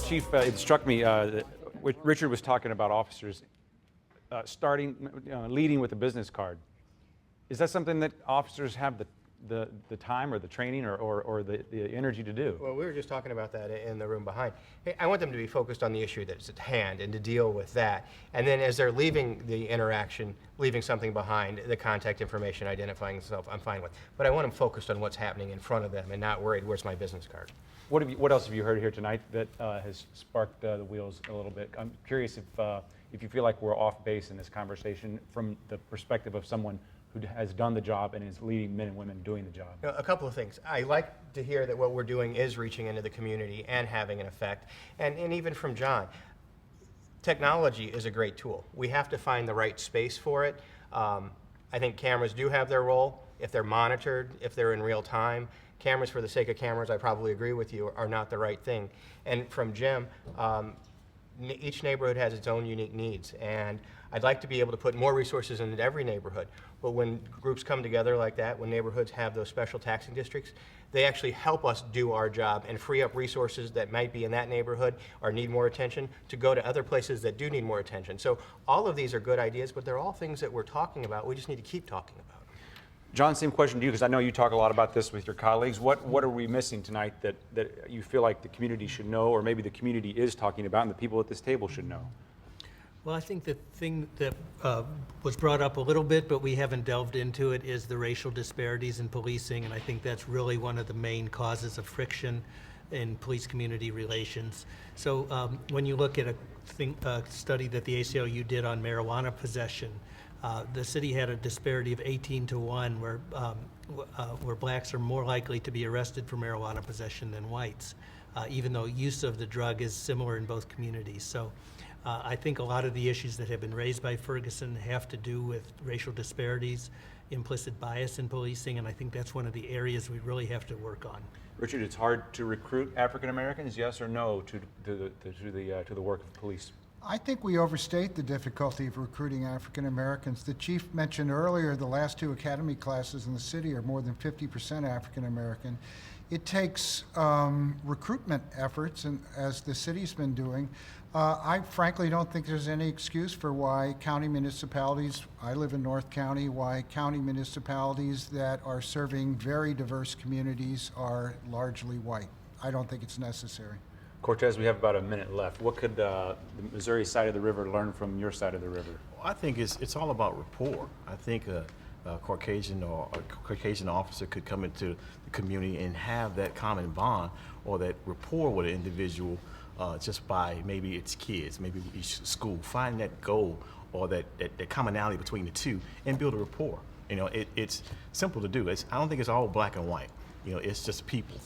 Chief, it struck me that Richard was talking about officers leading with a business card. Is that something that officers have the time or the training or the energy to do? Well, we were just talking about that in the room behind. Hey, I want them to be focused on the issue that's at hand and to deal with that. And then as they're leaving the interaction, leaving something behind, the contact information, identifying themselves, I'm fine with. But I want them focused on what's happening in front of them and not worried, where's my business card? What else have you heard here tonight that has sparked the wheels a little bit? I'm curious if you feel like we're off base in this conversation from the perspective of someone who has done the job and is leading men and women doing the job. You know, a couple of things. I like to hear that what we're doing is reaching into the community and having an effect. And even from John, technology is a great tool. We have to find the right space for it. I think cameras do have their role if they're monitored, if they're in real time. Cameras for the sake of cameras, I probably agree with you, are not the right thing. And from Jim, each neighborhood has its own unique needs, and I'd like to be able to put more resources into every neighborhood. But when groups come together like that, when neighborhoods have those special taxing districts, they actually help us do our job and free up resources that might be in that neighborhood or need more attention to go to other places that do need more attention. So all of these are good ideas, but they're all things that we're talking about. We just need to keep talking about. John, same question to you, because I know you talk a lot about this with your colleagues. What are we missing tonight that you feel like the community should know, or maybe the community is talking about and the people at this table should know? Well, I think the thing that was brought up a little bit, but we haven't delved into it, is the racial disparities in policing, and I think that's really one of the main causes of friction in police-community relations. So when you look at a study that the ACLU did on marijuana possession, the city had a disparity of 18-1 where blacks are more likely to be arrested for marijuana possession than whites, even though use of the drug is similar in both communities. So I think a lot of the issues that have been raised by Ferguson have to do with racial disparities, implicit bias in policing, and I think that's one of the areas we really have to work on. Richard, it's hard to recruit African Americans, yes or no, to the work of police? I think we overstate the difficulty of recruiting African Americans. The chief mentioned earlier the last 2 academy classes in the city are more than 50% African American. It takes recruitment efforts, and as the city's been doing. I frankly don't think there's any excuse for why county municipalities, I live in North County, why county municipalities that are serving very diverse communities are largely white. I don't think it's necessary. Cortez, we have about a minute left. What could the Missouri side of the river learn from your side of the river? I think it's all about rapport. I think a Caucasian or a Caucasian officer could come into the community and have that common bond or that rapport with an individual just by maybe it's kids, maybe each school, find that goal or that commonality between the two and build a rapport. You know, it's simple to do. I don't think it's all black and white. You know, it's just people.